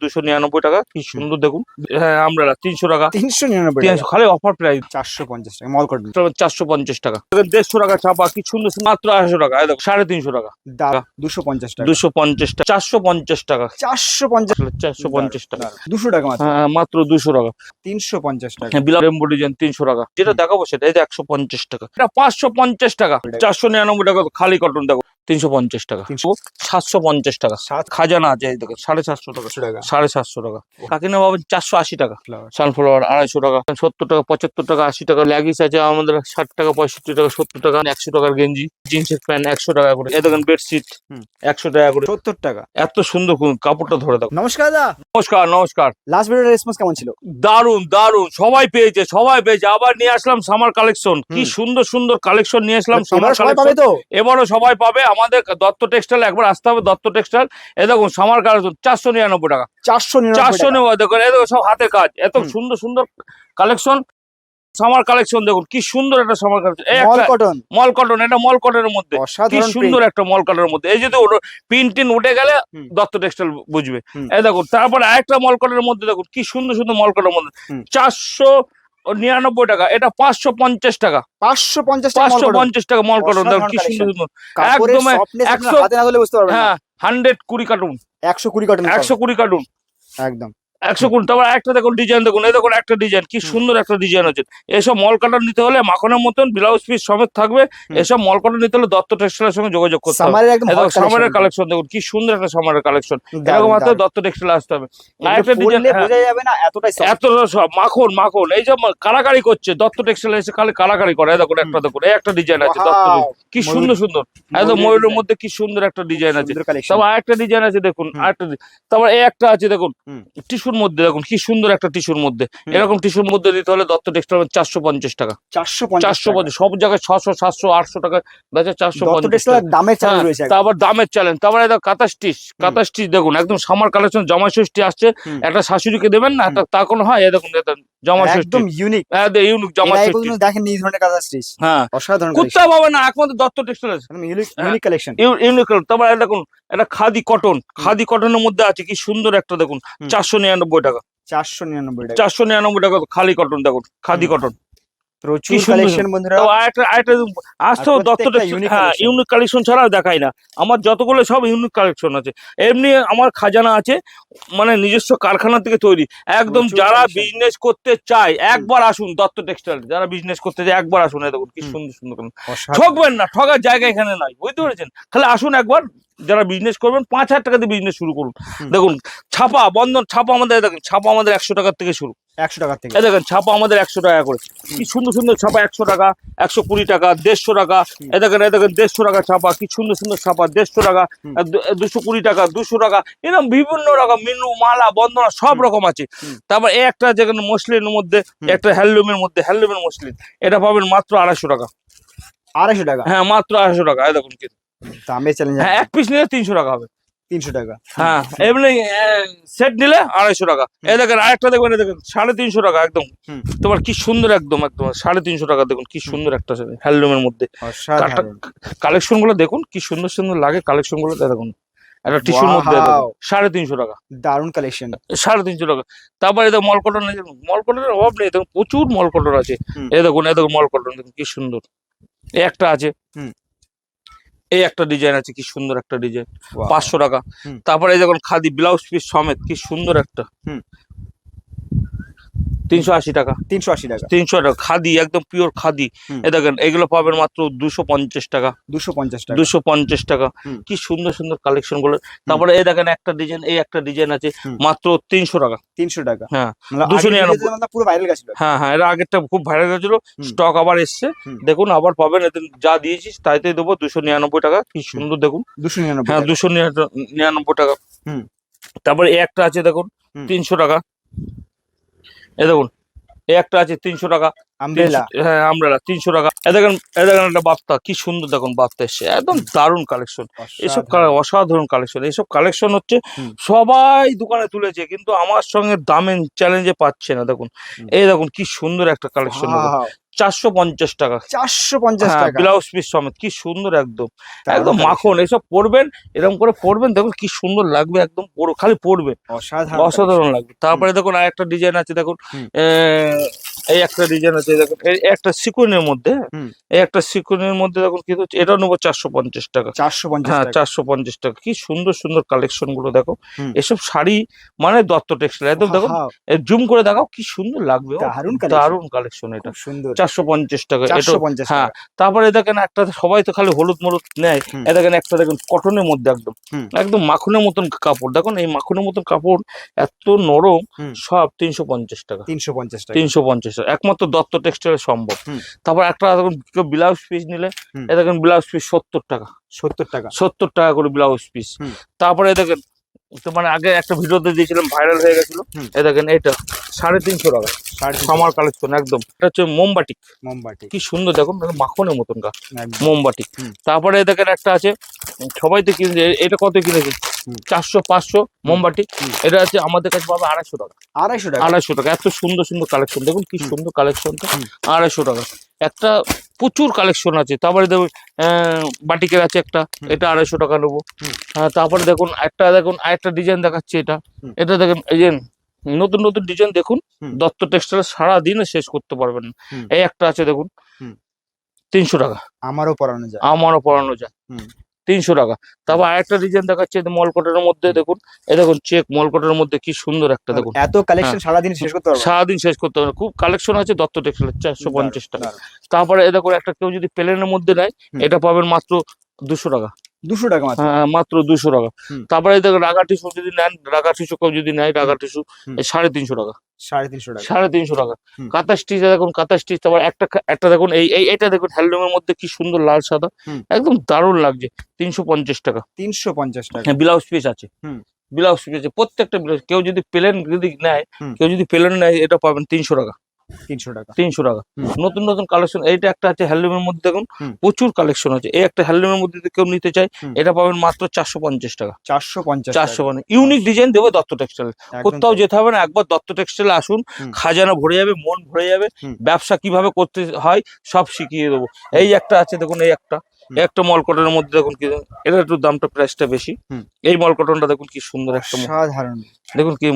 299 টাকা, কি সুন্দর দেখুন। হ্যাঁ আমরা 300 টাকা, 399 300 খালি অফার প্রাইস। 450 টাকা মল কটন। 450 টাকা, 150 টাকা ছাপা, কি সুন্দর মাত্র 250 টাকা। এই দেখো 350 টাকা, 250 টাকা, 250 টাকা, 450 টাকা, 450, 450 টাকা, 200 টাকা মাত্র, হ্যাঁ মাত্র 200 টাকা। 350 টাকা, হ্যাঁ বিলাস রেমবো ডিজাইন 300 টাকা, যেটা দেখাবো সেটা এই যে 150 টাকা, এটা 550 টাকা, 499 টাকা খালি কটন। দেখো 350 টাকা, 750 টাকা, খাজানা আছে এই দেখো 750 টাকা, 750 টাকা। কাকিনা পাবেন 480 টাকা, সানফ্লাওয়ার 250 টাকা, 70 টাকা, 75 টাকা, 80 টাকা। লেগিস আছে আমাদের 60 টাকা, 65 টাকা, 70 টাকা, 100 টাকার গেঞ্জি, জিন্সের প্যান্ট 100 টাকা করে। এই দেখেন বেডশিট 100 টাকা করে, 70 টাকা। এত সুন্দর কাপড়টা ধরে দেখো। নমস্কার দাদা। নমস্কার নমস্কার। লাস্ট ভিডিওর রেসপন্স কেমন ছিল? দারুন দারুন, সবাই পেয়েছে সবাই পেয়েছে। আবার নিয়ে আসলাম সামার কালেকশন, কি সুন্দর সুন্দর কালেকশন নিয়ে আসলাম সামার সবাই পাবে কালেকশন। তো? এবারও সবাই পাবে, আমাদের দত্ত টেক্সটাইল একবার আসতে হবে। দত্ত টেক্সটাইল এ দেখুন সামার কালেকশন 499 টাকা, 499 দেখুন। এ দেখো সব হাতের কাজ, এত সুন্দর সুন্দর কালেকশন। সামার কালেকশন দেখুন কি সুন্দর একটা সামার কালেকশন। এই মল একটা কটন, মল কটন, এটা মল কটনের মধ্যে কি অসাধারণ সুন্দর একটা মল কটনের মধ্যে। এই যদি পিন টিন উঠে গেলে দত্ত টেক্সটাইল বুঝবে। এই দেখুন তারপরে আরেকটা মল কটনের মধ্যে দেখুন কি সুন্দর সুন্দর মল কটনের মধ্যে 499 টাকা, এটা 550 টাকা, 550 টাকা মল কটন। দেখুন কি সুন্দর সুন্দর, একদম 100, হাতে না ধরলে বুঝতে পারবেন না। হ্যাঁ 120 কার্টুন, 120 কটন, 120 কার্টুন, একদম 120। তারপর একটা দেখুন ডিজাইন দেখুন, এই দেখুন একটা ডিজাইন, কি সুন্দর একটা ডিজাইন আছে। এসব মল কাটার নিতে হলে মাখনের মতন ব্লাউজ পিস সমেত থাকবে। এসব মল কাটার নিতে হলে দত্ত টেক্সটাইলের সঙ্গে যোগাযোগ করতে হবে। সামারের একদম হট সামারের কালেকশন দেখুন কি সুন্দর একটা সামারের কালেকশন, এরকম হাতে দত্ত টেক্সটাইল আসতে হবে। আরেকটা ডিজাইন বোঝা যাবে না এতটাই সফট, এতটা সব মাখন মাখন। এই যে কারাকারি করছে দত্ত টেক্সটাইল, এসে খালি কারাকারি করে। এই দেখুন একটা দেখুন, এই একটা ডিজাইন আছে দত্ত, কি সুন্দর সুন্দর, একদম ময়ূরের মধ্যে কি সুন্দর একটা ডিজাইন আছে। তারপর আরেকটা ডিজাইন আছে দেখুন, আরেকটা। তারপর এই একটা আছে দেখুন টিস্যুর মধ্যে, দেখুন কি সুন্দর একটা টিস্যুর মধ্যে। এরকম টিস্যুর মধ্যে দিতে হলে দত্ত টেক্সটাইল 450 টাকা, 450। সব জায়গায় 600, 700, 800 টাকা বেচে, 450 দামের চ্যালেঞ্জ রয়েছে। তারপর দামের চ্যালেঞ্জ। তারপরে কাঁথা স্টিচ, কাঁথা স্টিচ দেখুন একদম সামার কালেকশন। জামাই ষষ্ঠী আসছে, একটা শাশুড়িকে দেবেন না, তা কোনো হয়। এই দেখুন জামাই ষষ্ঠী একদম ইউনিক, ইউনিক জামাই ষষ্ঠী। দেখেন এই ধরনের কাঁথা স্টিচ, হ্যাঁ অসাধারণ, কোথাও পাবে না, একমাত্র দত্ত টেক্সটাইল আছে, ইউনিক কালেকশন, ইউনিক। তারপরে দেখুন এটা খাদি কটন, খাদি কটনের মধ্যে আছে কি সুন্দর একটা দেখুন 499 টাকা, 499 টাকা, 499 টাকা খালি কটন। দেখুন খাদি কটন, প্রচুর কালেকশন বন্ধুরা। আসতো দত্ত টেক্সটাইল। হ্যাঁ ইউনিক কালেকশন ছাড়াও দেখাই না, আমার যতগুলো সব ইউনিক কালেকশন আছে। এমনি আমার খাজানা আছে, মানে নিজস্ব কারখানা থেকে তৈরি একদম। যারা বিজনেস করতে চায় একবার আসুন দত্ত টেক্সটাইল, যারা বিজনেস করতে চায় একবার আসুন। এই দেখুন কি সুন্দর সুন্দর, ঠকবেন না, ঠকার জায়গা এখানে নাই, বুঝতে পেরেছেন? খালি আসুন একবার, যারা বিজনেস করবেন 5,000 টাকা দিয়ে বিজনেস শুরু করুন। দেখুন ছাপা বন্ধন ছাপা আমাদের, দেখুন ছাপা আমাদের 100 টাকার থেকে শুরু, 100 টাকা থেকে। দেখেন ছাপা আমাদের 100 টাকা করে, কি সুন্দর সুন্দর ছাপা। 100 টাকা, 120 টাকা, 150 টাকা। এই দেখেন 150 টাকা ছাপা, কি সুন্দর সুন্দর ছাপা। 150 টাকা, 220 টাকা, 200 টাকা, এরকম বিভিন্ন রকম মিনু মালা বন্দনা সব রকম আছে। তারপর এই একটা যেখানে মসলিনের মধ্যে, একটা হ্যান্ডলুমের মধ্যে, হ্যান্ডলুমের মসলিন, এটা পাবেন মাত্র 250 টাকা, 250 টাকা, হ্যাঁ মাত্র 250 টাকা। এই দেখুন কি দামে চ্যালেঞ্জ, হ্যাঁ এক পিস নিলে 300 টাকা হবে, 300 টাকা। হ্যাঁ এমনি সেট নিলে 250 টাকা। এই দেখেন আরেকটা দেখবেন, দেখেন 350 টাকা একদম। তোমার কি সুন্দর একদম একদম 350 টাকা। দেখুন কি সুন্দর একটা হ্যান্ডলুমের মধ্যে কালেকশন গুলো দেখুন, কি সুন্দর সুন্দর লাগে কালেকশন গুলো। দেখুন একটা টিস্যুর মধ্যে 350 টাকা, দারুন কালেকশন, 350 টাকা। তারপরে এই দেখুন মল কটন, মল কটনের অভাব নেই, দেখুন প্রচুর মল কটন আছে। এই দেখুন মল কটন দেখুন কি সুন্দর, এই একটা আছে, এই একটা ডিজাইন আছে, কি সুন্দর একটা ডিজাইন, 500 টাকা। তারপরে এই দেখুন খাদি ব্লাউজ পিস সমেত, কি সুন্দর একটা 380 টাকা, 380 টাকা, 300 টাকা খাদি, একদম পিওর খাদি। এই দেখেন এগুলো পাবেন মাত্র 250 টাকা, 250 টাকা, 250 টাকা। কি সুন্দর সুন্দর কালেকশন গুলো। তারপরে এই দেখেন একটা ডিজাইন, এই একটা ডিজাইন আছে মাত্র 300 টাকা, 300 টাকা। হ্যাঁ 299 পুরো ভাইরাল গেছিল। হ্যাঁ হ্যাঁ, এর আগেরটা খুব ভাইরাল গেছিল, স্টক আবার এসছে। দেখুন আবার পাবেন, এদিন যা দিয়েছিস তাইতেই দেবো। 299 টাকা, কি সুন্দর দেখুন, 299, হ্যাঁ 299 টাকা। তারপরে এই একটা আছে দেখুন 300 টাকা, এই দেখুন এই একটা আছে 300 টাকা। আমব্রেলা। হ্যাঁ আমব্রেলা 300 টাকা। এ দেখেন একটা বাপ্তা, কি সুন্দর দেখুন বাপ্তা এসছে, একদম দারুণ কালেকশন। এসব অসাধারণ কালেকশন, এইসব কালেকশন হচ্ছে সবাই দোকানে তুলেছে, কিন্তু আমার সঙ্গে দামে চ্যালেঞ্জে পাচ্ছে না। দেখুন এই দেখুন কি সুন্দর একটা কালেকশন, 450 টাকা। 450 হ্যাঁ টাকা ব্লাউজ পিস সমেত, কি সুন্দর একদম, দারুণ একদম collection। মাখন। এসব পরবেন, এরকম করে পরবেন, দেখুন কি সুন্দর লাগবে, একদম খালি পরবেন, অসাধারণ অসাধারণ লাগবে। তারপরে দেখুন আর একটা ডিজাইন আছে, দেখুন এই একটা ডিজাইন আছে, দেখুন এই একটা সিকুয়েনের মধ্যে, এই একটা সিকুয়েনের মধ্যে দেখুন কি হচ্ছে, এটা নেবো 450 টাকা। 450 হ্যাঁ টাকা 450 টাকা। কি সুন্দর সুন্দর কালেকশন গুলো দেখো, এসব শাড়ি মানে দত্ত টেক্সটাইল, একদম দেখো জুম করে দেখাও কি সুন্দর লাগবে, দারুণ কালেকশন। এটা সুন্দর 450 টাকা। এটা 450 হ্যাঁ। টাকা। তারপরে দেখেন একটা, সবাই তো খালি হলুদ মলুদ নেয়, এ দেখেন একটা দেখুন কটনের মধ্যে, একদম একদম মাখনের মতন কাপড়, দেখুন এই মাখনের মতন কাপড় এত নরম, সব 350 টাকা। 350 টাকা 350 টাকা, একমাত্র দত্ত টেক্সটাইলে সম্ভব। তারপর একটা দেখুন কেউ ব্লাউজ পিস নিলে, এ দেখেন ব্লাউজ পিস 70 টাকা। 70 টাকা 70 টাকা করে ব্লাউজ পিস। তারপরে দেখেন, তো মানে আগে একটা ভিডিওতে দিয়েছিলাম, ভাইরাল হয়ে গেছিল, এই দেখেন এটা 350 টাকা। সামার কালেকশন একদম। এটা হচ্ছে মোমবাটিক, কি সুন্দর দেখুন, মাখনের মতন গা মোমবাটিক। তারপরে দেখেন একটা আছে, সবাই তো কিনছে, এটা কত কিনেছে? 400-500 মোমবাটি। এটা আছে আমাদের কাছে পাবে 250 টাকা। 250 টাকা। এত সুন্দর সুন্দর কালেকশন, দেখুন কি সুন্দর কালেকশনটা, 250 টাকা একটা, প্রচুর কালেকশন আছে। তারপরে দেখুন বাটিকের আছে একটা, এটা 250 টাকা নেবো। হ্যাঁ তারপরে দেখুন আরেকটা ডিজাইন দেখাচ্ছে, এটা দেখেন, এই যে নতুন নতুন ডিজাইন দেখুন, দত্ত টেক্সটাইল সারাদিনে শেষ করতে পারবেন না। এই একটা আছে দেখুন 300 টাকা। আমারও পরানো যায় 300 টাকা। তারপর আরেকটা ডিজাইন দেখাচ্ছে মলকটের মধ্যে, দেখুন এই দেখুন চেক মলকটের মধ্যে, কি সুন্দর একটা, দেখুন এত কালেকশন সারাদিন শেষ করতে পারবে, সারাদিন শেষ করতে পারবে, খুব কালেকশন আছে দত্ত টেক্সটাইল। 450 টাকা। তারপরে এই দেখুন একটা, কেউ যদি প্লেনের মধ্যে নেয়, এটা পাবেন মাত্র 200 টাকা। 200 টাকা মাত্র। হ্যাঁ মাত্র 200 টাকা। তারপরে দেখুন রাগা টিস্যু যদি নেন, রাগা টিস্যু কেউ যদি নেয়, রাগা টিস্যু 350 টাকা। 350 টাকা। কাঁথা স্টিচ দেখুন, কাঁথা স্টিচ। তারপর একটা দেখুন এইটা দেখুন হ্যান্ডলুমের মধ্যে, কি সুন্দর লাল সাদা, একদম দারুণ লাগছে, 350 টাকা। 350 টাকা। হ্যাঁ ব্লাউজ পিস আছে, ব্লাউজ পিস আছে প্রত্যেকটা ব্লাউজ। কেউ যদি প্লেন নেয়, এটা পাবেন 300 টাকা। 300 টাকা। নতুন নতুন কালেকশন। এইটা একটা আছে হ্যান্ডলুমের মধ্যে, দেখুন প্রচুর কালেকশন আছে। এই একটা হ্যান্ডলুমের মধ্যে যদি কেউ নিতে চায়, এটা পাবেন মাত্র 450 টাকা। 450। ইউনিক ডিজাইন দেবো দত্ত টেক্সটাইল, কোথাও যেতে হবে না, একবার দত্ত টেক্সটাইলে আসুন, খাজানা ভরে যাবে, মন ভরে যাবে। ব্যবসা কিভাবে করতে হয় সব শিখিয়ে দেবো। এই একটা আছে দেখুন, এই একটা মলকটনের মধ্যে, দেখুন কি, এটা একটু দামটা প্রাইসটা বেশি। এই মলকটনটা দেখুন কি সুন্দর একটা, সাধারণ দেখুন কি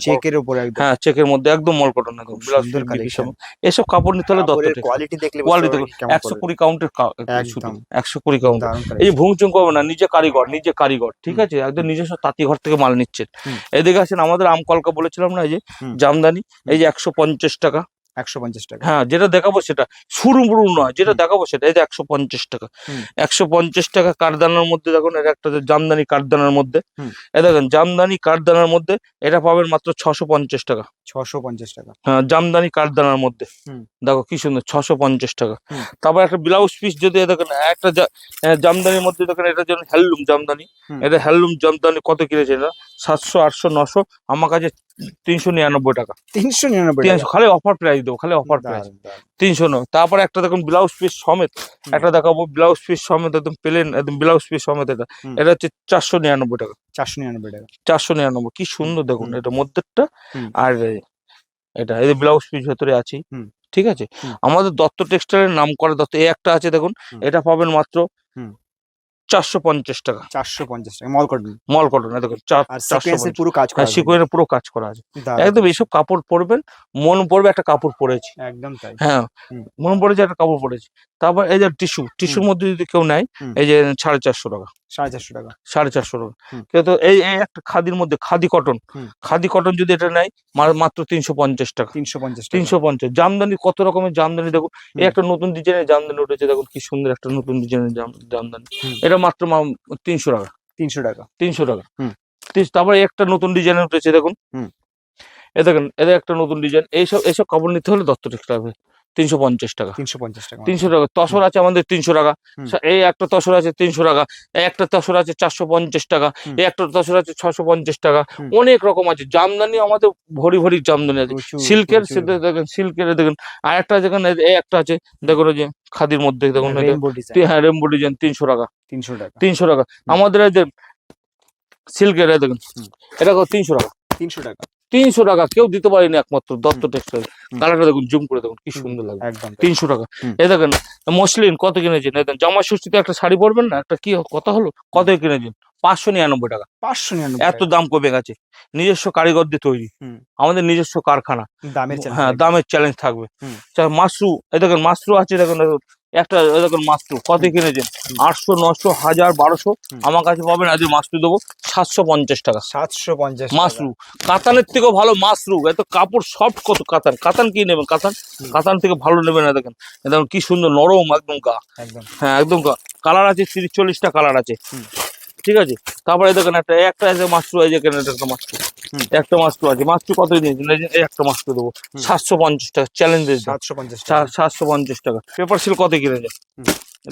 চেকের উপরে একদম। হ্যাঁ চেকের মধ্যে একদম মলকটন, একদম এসব কাপড় নিতে হলে দত্ত কোয়ালিটি দেখলে, কোয়ালিটি দেখুন 120 কাউন্টের, 120 কাউন্ট। এই ভুংচুং করবে না, নিজে কারিগর, ঠিক আছে, একদম নিজস্ব তাঁতি ঘর থেকে মাল নিচ্ছেন। এদিকে আছেন আমাদের আমকলকা বলেছিলাম না, এই যে জামদানি, এই যে 150 টাকা। 150 টাকা। হ্যাঁ যেটা দেখাবো সেটা শুরু নয়, যেটা দেখাবো সেটা, এই যে 150 টাকা। 150 টাকা কাঠদানার মধ্যে, দেখুন এটা একটা জামদানি কাঠদানার মধ্যে, এই দেখেন জামদানি কাঠদানার মধ্যে, এটা পাবেন মাত্র 650 টাকা। 650 টাকা। হ্যাঁ জামদানি কাঠদানার মধ্যে, দেখো কি সুন্দর, 650 টাকা। তারপর একটা ব্লাউজ পিস যদি দেখেন, একটা জামদানির মধ্যে দেখেন, এটা যেন হ্যান্ডলুম জামদানি, এটা হ্যান্ডলুম জামদানি কত কিনেছে, এটা 700, 800, 900, আমার কাছে 399 টাকা। 399 টাকা খালি অফার প্রাইস দেবো, খালি অফার প্রাইস 309। তারপরে একটা দেখুন ব্লাউজ পিস সমেত, একটা দেখাবো ব্লাউজ পিস সমেত, একদম প্লেন, একদম ব্লাউজ পিস সমেত। এটা হচ্ছে 499 টাকা। 499, কি সুন্দর দেখুন, এটা মধ্যেরটা। আর এটা এই ব্লাউজ পিস ভেতরে আছে, ঠিক আছে। আমাদের দত্ত টেক্সটাইলের নাম করা দত্ত। এই একটা আছে দেখুন, এটা পাবেন মাত্র 450 টাকা। 450 টাকা মলকটন, দেখুন 450, পুরো কাজ করা, সিকোয়েন্সের পুরো কাজ করা আছে, একদম। এইসব কাপড় পরবেন, মন পড়বে একটা কাপড় পরেছি, একদম তাই। হ্যাঁ মন পড়েছে একটা কাপড় পরেছি। তারপর এই যে টিস্যুর মধ্যে যদি কেউ নেয়, এই যে 450 টাকা। 450 টাকা। 450 টাকা। কিন্তু এই একটা খাদির মধ্যে, খাদি কটন যদি এটা নেয়, মাত্র 350 টাকা। 350। জামদানি, কত রকমের জামদানি দেখুন, এই একটা নতুন ডিজাইনের জামদানি উঠেছে, দেখুন কি সুন্দর একটা নতুন ডিজাইনের জামদানি, এটা মাত্র 300 টাকা। 300 টাকা। তারপরে একটা নতুন ডিজাইন উঠেছে, দেখুন এ দেখেন, এদের একটা নতুন ডিজাইন। এইসব কাপড় নিতে হলে দত্ত টেক্সটাইল, 350 টাকা। 350 টাকা 300 টাকা। তসর আছে আমাদের 300 টাকা। এই একটা তসর আছে 300 টাকা, এই একটা তসর আছে 450 টাকা, এই একটা তসর আছে 650 টাকা। অনেক রকম আছে। জামদানি আমাদের ভরি ভরি জামদানি আছে। সিল্কের দেখেন, সিল্কের দেখেন। আর একটা যেখানে এই একটা আছে দেখুন, ওই যে খাদির মধ্যে দেখুন, হ্যাঁ রেমবো ডিজাইন 300 টাকা। 300 টাকা 300 টাকা। আমাদের এই যে সিল্কের দেখুন, এটা 300 টাকা। 300 টাকা 300 টাকা কেউ দিতে পারেনি, একমাত্র দত্ত টেক্সটাইল। কালারটা দেখুন, জুম করে দেখুন কি সুন্দর লাগে। একদম 300 টাকা। এই দেখেন মসলিন কত কিনেছেন, এই দেখেন জামা ষষ্ঠীতে একটা শাড়ি পরবেন না, একটা কি কথা হলো, কত কিনেছেন? 599 টাকা। 599 এত দাম কমে গেছে। নিজস্ব কারিগর দিয়ে তৈরি, আমাদের নিজস্ব কারখানা। দামের হ্যাঁ, দামের চ্যালেঞ্জ থাকবে। মাশরু, এই দেখেন মাশরু আছে দেখুন, একটা দেখুন মাশরু কত কিনেছেন? 800, 900, 1000, 1200। আমার কাছে পাবেন আজ মাশরু দেবো 750 টাকা। 750 মাশরু কাতানের থেকেও ভালো মাশরু। এত কাপড় সফট, কত কাতান, কাতান কি নেবেন? কাতান, কাতান থেকে ভালো নেবেন না। দেখেন একদম কি সুন্দর নরম একদম গা। একদম হ্যাঁ একদম গা। কালার আছে 30-40টা কালার আছে, ঠিক আছে। তারপরে দেখেন একটা আছে মাশরু, এই যে একটা মাশরু, একটা মাশরু আছে। মাশরু কত নিয়েছেন? এই একটা মাশরু দেবো 750 টাকা, চ্যালেঞ্জের 750 টাকা 750 টাকা। পেপার সিল কত কিনেছেন?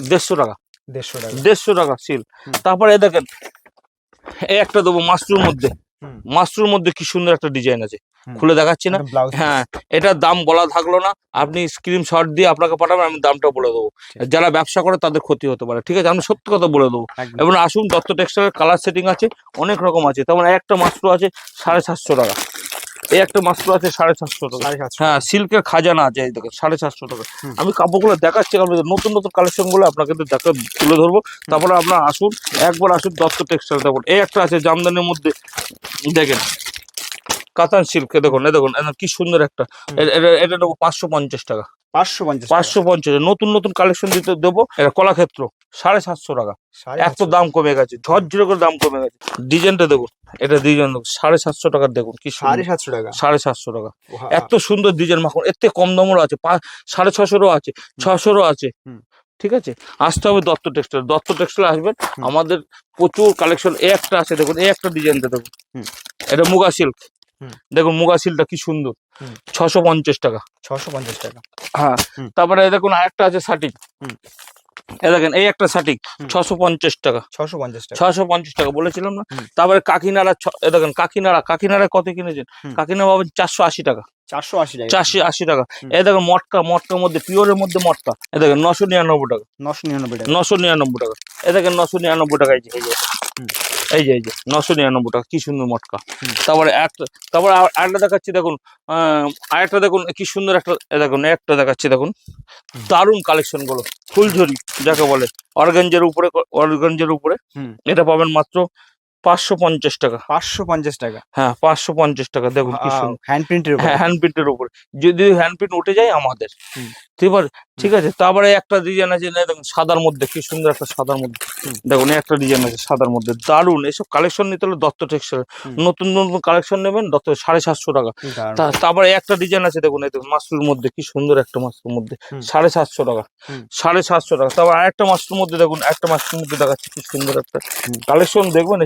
150 টাকা। 150 টাকা 150 টাকা সিল। তারপরে দেখেন এই একটা দেবো মাশরুর মধ্যে। মাশরুর মধ্যে কি সুন্দর একটা ডিজাইন আছে, খুলে দেখাচ্ছি না। হ্যাঁ, এটার দাম বলা থাকলো না, আপনি স্ক্রিনশট দিয়ে আপনাকে পাঠাবেন, আমি দামটা বলে দেবো। যারা ব্যবসা করে তাদের ক্ষতি হতে পারে, ঠিক আছে, আমি সত্যি কথা বলে দেবো। এবং আসুন, দত্ত টেক্সটাইলের কালার সেটিং আছে, অনেক রকম আছে। তেমন একটা মাশরু আছে 750 টাকা। এই একটা মাশরু আছে 750 টাকা। হ্যাঁ, সিল্কের খাজানা আছে, এই দেখো 750 টাকা। আমি কাপড়গুলো দেখাচ্ছি, নতুন নতুন কালেকশন গুলো আপনাকে তুলে ধরবো। তারপরে আপনার আসুন, একবার আসুন দত্ত টেক্সটাইল। তারপর এই একটা আছে জামদানির মধ্যে, দেখেন কাতান সিল্ক, দেখুন এই দেখুন কি সুন্দর একটা। এটা নেবো 550 টাকা। 550 নতুন নতুন কালেকশন দিতে দেবো। এটা কলাক্ষেত্র 750 টাকা। এত দাম কমে গেছে, ঝরঝরে করে দাম কমে গেছে। ডিজাইনটা দেখুন, এটা ডিজাইন 750 টাকার, দেখুন কি 750 টাকা 750 টাকা। এত সুন্দর ডিজাইন মাখন, এতে কম দামেরও আছে, 650 আছে, 600 আছে, ঠিক আছে। আসতে হবে দত্ত টেক্সটাইল। দত্ত টেক্সটাইল আসবেন, আমাদের প্রচুর কালেকশন। একটা আছে দেখুন, এই একটা ডিজাইনটা দেখুন, এটা মুগা সিল্ক। দেখুন মুগা সিল্কটা কি সুন্দর, 650 টাকা। 650 টাকা। হ্যাঁ, তারপরে দেখুন আরেকটা আছে শাটিক। এই দেখেন এই একটা শাটিক 650 টাকা। 650 টাকা বলেছিলাম না। তারপরে কাকিনাড়া, দেখেন কাকিনাড়া কত কিনেছেন? কাকিনাড়া পাবেন 480 টাকা। 480 টাকা। এই দেখেন মটকার মধ্যে, পিওরের মধ্যে মটকা, এই দেখেন 999 টাকা। 999 টাকা। এই দেখেন 999 টাকা। এই যে 999 টাকা, কি সুন্দর মটকা। তারপরে আরেকটা দেখাচ্ছি দেখুন, আরেকটা দেখুন কি সুন্দর একটা, দেখুন একটা দেখাচ্ছি দেখুন, দারুণ কালেকশন গুলো। ফুলঝুরি যাকে বলে, অর্গানজার উপরে, এটা পাবেন মাত্র 550 টাকা। 550 টাকা। হ্যাঁ, 550 টাকা। দেখুন কি সুন্দর হ্যান্ড প্রিন্টের উপর। হ্যাঁ, হ্যান্ড প্রিন্টের উপরে। যদি হ্যান্ড প্রিন্ট উঠে যায় আমাদের, ঠিক আছে। তারপরে একটা ডিজাইন আছে, দেখুন সাদার মধ্যে, কি সুন্দর একটা সাদার মধ্যে, দেখুন একটা ডিজাইন আছে সাদার মধ্যে, দারুণ। এসব কালেকশন নিতে হলে দত্ত টেক্সটাইল, নতুন নতুন কালেকশন নেবেন দত্ত, 750 টাকা। তারপরে একটা ডিজাইন আছে দেখুন, এই দেখুন মাশরুর মধ্যে, কি সুন্দর একটা মাশরুর মধ্যে, 750 টাকা। 750 টাকা। তারপর আরেকটা মাশরুর মধ্যে দেখুন, একটা মাশরুর মধ্যে দেখাচ্ছে কি সুন্দর একটা কালেকশন। দেখবেন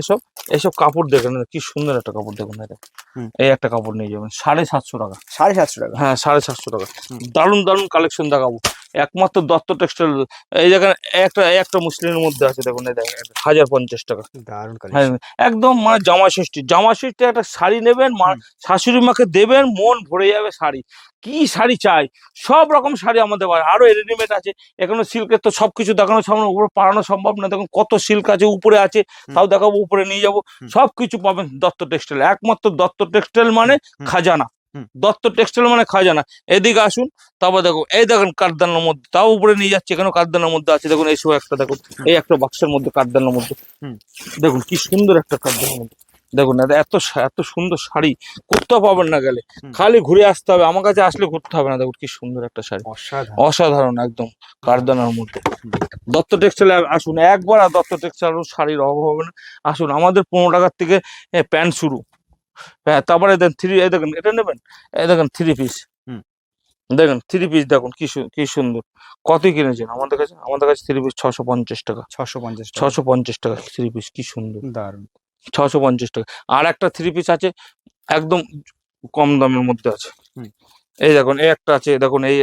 এসব কাপড় দেখেন, কি সুন্দর একটা কাপড় দেখুন, এই একটা কাপড় নিয়ে যাবেন 750 টাকা। 750 টাকা। হ্যাঁ, 750 টাকা। দারুণ দারুণ কালেকশন দেখাবো, একমাত্র দত্ত টেক্সটাইল। এই জায়গায় একটা মুসলিমের মধ্যে আছে দেখুন, এই দেখেন 1050 টাকা। দারুণ হ্যাঁ, কালেকশন। একদম মানে জামা ষষ্ঠী একটা শাড়ি নেবেন, শাশুড়ি মাকে দেবেন, মন ভরে যাবে। শাড়ি, কি শাড়ি চাই, সব রকম শাড়ি আমাদের পারে। আরো রেডিমেড আছে, এখনো সিল্কের তো সবকিছু দেখানো সামনে উপরে পাড়ানো সম্ভব না। দেখুন কত সিল্ক আছে, উপরে আছে, তাও দেখাবো, উপরে নিয়ে যাবো। সবকিছু পাবেন দত্ত টেক্সটাইল। একমাত্র দত্ত টেক্সটাইল মানে খাজানা। দত্ত টেক্সটাইল মানে খাজানা। এদিকে আসুন, তারপর দেখো এই দেখুন কাঠদানার মধ্যে, তাও উপরে নিয়ে যাচ্ছে, এখানে কাঠদানার মধ্যে আছে। দেখুন এই একটা দেখুন, এই একটা বাক্সের মধ্যে কাঠদানার মধ্যে, দেখুন কি সুন্দর একটা কাঠদানার মধ্যে। দেখুন এত সুন্দর শাড়ি কোথাও পাবেন না, গেলে খালি ঘুরে আসতে হবে, আমার কাছে আসলে ঘুরতে হবে না। দেখুন কি সুন্দর একটা শাড়ি, অসাধারণ একদম কাঠদানার মধ্যে। দত্ত টেক্সটাইলে আসুন একবার, আর দত্ত টেক্সটাইল শাড়ির অভাব হবে না। আসুন, আমাদের 15 টাকার থেকে প্যান্ট শুরু। হ্যাঁ, তারপরে দেখেন এটা নেবেন, এই দেখেন 3 পিস, দেখেন 3 পিস, দেখুন কি সুন্দর। কত কিনেছেন আমাদের কাছে? 3 পিস 650 টাকা। 650 টাকা 3 পিস, কি সুন্দর, দারুণ। 650 টাকা। আর একটা 3 পিস আছে একদম কম দামের মধ্যে আছে, এই দেখুন এই একটা আছে, দেখুন এই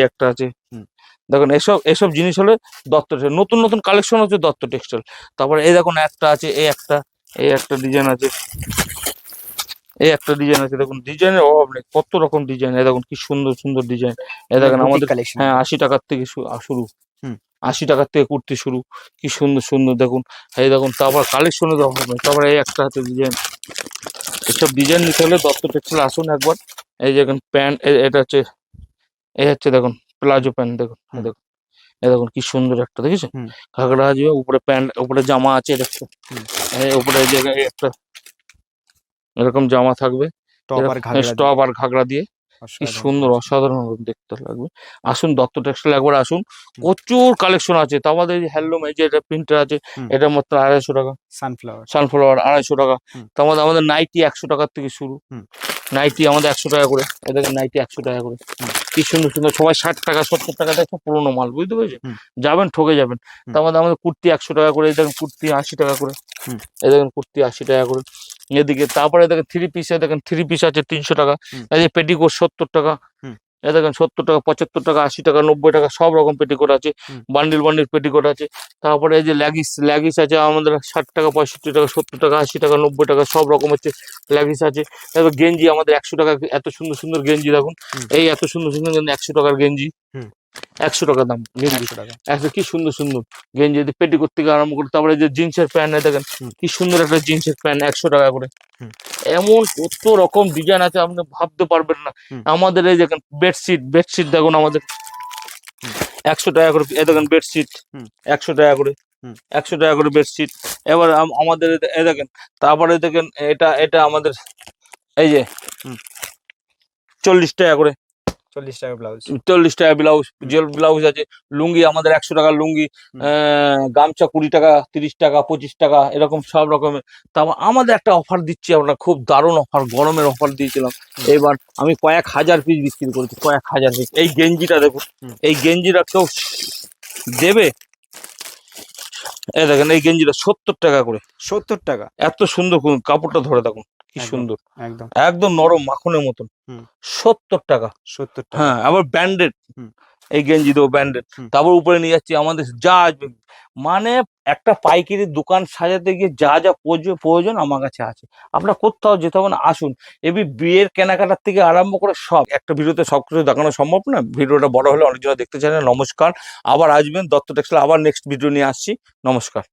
একটা আছে। হুম। দেখুন এসব জিনিস হলে দত্ত টেক্সটাইল, নতুন নতুন কালেকশন হচ্ছে দত্ত টেক্সটাইল। তারপরে এই দেখুন একটা আছে, এই একটা ডিজাইন আছে, এই একটা ডিজাইন আছে। দেখুন ডিজাইনের অভাব নেই, কত রকম ডিজাইন। এই দেখুন কি সুন্দর সুন্দর ডিজাইন। এই দেখেন আমাদের, কালেকশন। হ্যাঁ 80 টাকার থেকে শুরু। হুম। 80 টাকার থেকে কুর্তি শুরু, কি সুন্দর সুন্দর দেখুন। এই দেখুন তারপর কালেকশনের অভাব নেই। তারপরে এই একটা আছে ডিজাইন। এসব ডিজাইন নিতে হলে দত্ত টেক্সটাইল আসুন একবার। এই দেখুন প্যান্ট, এটা হচ্ছে, এই হচ্ছে দেখুন প্লাজো প্যান্ট। দেখুন হুম। দেখুন, এই দেখুন কি সুন্দর একটা, দেখেছেন? হুম। ঘাগড়া আছে, উপরে প্যান্ট, উপরে জামা আছে, দেখছো? হুম। উপরে এই জায়গায় একটা এরকম জামা থাকবে, টপ আর ঘাগরা স্টপ আর ঘাগড়া দিয়ে, কি অসাধারণ সুন্দর, collection। অসাধারণ দেখতে লাগবে। আসুন দত্ত টেক্সটাইল একবার আসুন, হুম। প্রচুর কালেকশন আছে। তো আমাদের হ্যান্ডলুম, এই যে এটা প্রিন্টার আছে, হুম। এটা মাত্র 250 টাকা। সানফ্লাওয়ার। সানফ্লাওয়ার 250 টাকা। হুম। তো আমাদের নাইটি 100 টাকার থেকে শুরু। হুম। নাইটি আমাদের 100 টাকা করে, এদের নাইটি 100 টাকা করে। হুম। কি সুন্দর সুন্দর, সবাই 60 টাকা 70 টাকা দেখো, পুরোনো মাল, বুঝতে পেরেছেন? হুম। যাবেন ঠকে যাবেন। হুম। তো আমাদের কুর্তি 100 টাকা করে, এই দেখেন কুর্তি 80 টাকা করে। হুম। এই দেখেন কুর্তি 80 টাকা করে। এদিকে তারপরে দেখেন থ্রি পিস, দেখেন থ্রি পিস আছে 300 টাকা। হুম। এই যে পেটিকোট 70 টাকা। হুম। এই দেখেন 70 টাকা, 75 টাকা, 80 টাকা, 90 টাকা, সব রকম পেটিকোট আছে। হুম। বান্ডিল বান্ডিল পেটিকোট আছে। তারপরে এই যে ল্যাগিস আছে আমাদের 60 টাকা, 65 টাকা, 70 টাকা, 80 টাকা, 90 টাকা, সব রকম হচ্ছে ল্যাগিস আছে। তারপর গেঞ্জি আমাদের 100 টাকা, এত সুন্দর সুন্দর গেঞ্জি দেখুন। হুম। এই এত সুন্দর সুন্দর 100 টাকার গেঞ্জি। হুম। 100 টাকা দাম গেঞ্জি। 100 টাকা। কি সুন্দর সুন্দর গেঞ্জি, পেটিকোট থেকে আরম্ভ করে। তারপরে এই যে জিন্সের প্যান্ট, দেখেন হুম। কি সুন্দর একটা জিন্সের প্যান্ট 100 টাকা করে। হুম। এমন কত রকম ডিজাইন আছে, আপনি ভাবতে পারবেন না। হুম। আমাদের এই দেখেন বেডশিট দেখুন আমাদের হুম। 100 টাকা করে। এই দেখেন বেডশিট হুম। 100 টাকা করে। হুম। 100 টাকা করে বেডশিট। এবার আমাদের এই দেখেন, তারপরে দেখেন এটা আমাদের এই যে হুম। 40 টাকা করে। 40 টাকা ব্লাউজ। 40 টাকা ব্লাউজ, হুম। জেল ব্লাউজ আছে। লুঙ্গি আমাদের 100 টাকার লুঙ্গি। হুম। গামছা 20 টাকা, 30 টাকা, 25 টাকা, এরকম সব রকমের। তারপর আমাদের একটা অফার দিচ্ছি আমরা, খুব দারুণ অফার, গরমের অফার দিয়েছিলাম। হুম। এবার আমি কয়েক হাজার পিস বিক্রি করেছি, কয়েক হাজার পিস। এই গেঞ্জিটা দেখুন, হুম। এই গেঞ্জিটা কেউ দেবে? এই দেখেন এই গেঞ্জিটা 70 টাকা করে। 70 টাকা। এত সুন্দর কাপড়টা ধরে দেখুন, কি একদম, সুন্দর, একদম। একদম নরম মাখনের মতন। হুম। 70 টাকা। 70 টাকা। হ্যাঁ, আবার ব্র্যান্ডেড। হুম। এই গেঞ্জি দেবো ব্র্যান্ডেড। হুম। তারপর উপরে নিয়ে যাচ্ছি আমাদের যা আসবে, মানে একটা পাইকারি দোকান সাজাতে গিয়ে যা যা প্রয়োজন আমার কাছে আছে। আপনার কোথাও যেতে হবে না, আসুন। বিয়ের কেনাকাটার থেকে আরম্ভ করে সব, একটা ভিডিওতে সবকিছু দেখানো সম্ভব না। ভিডিওটা বড় হলে অনেকজন দেখতে চায় না। নমস্কার, আবার আসবেন দত্ত টেক্সটাইল, আবার নেক্সট ভিডিও নিয়ে আসছি। নমস্কার।